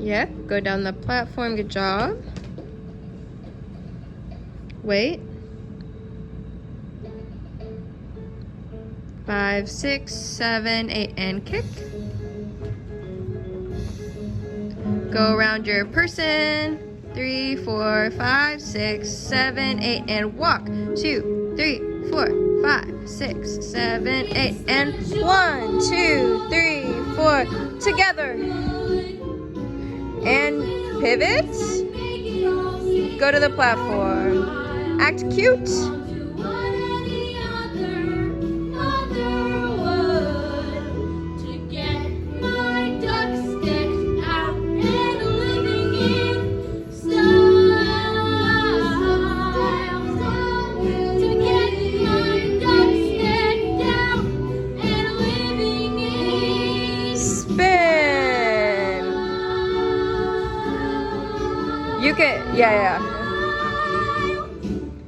Yep, go down the platform. Good job. Wait. 5, 6, 7, 8, and kick. Go around your person. 3, 4, 5, 6, 7, 8, and walk. 2, 3, 4, 5, 6, 7, 8, and 1, 2, 3, 4. Together. And pivot. Go to the platform. Act cute. You can, yeah.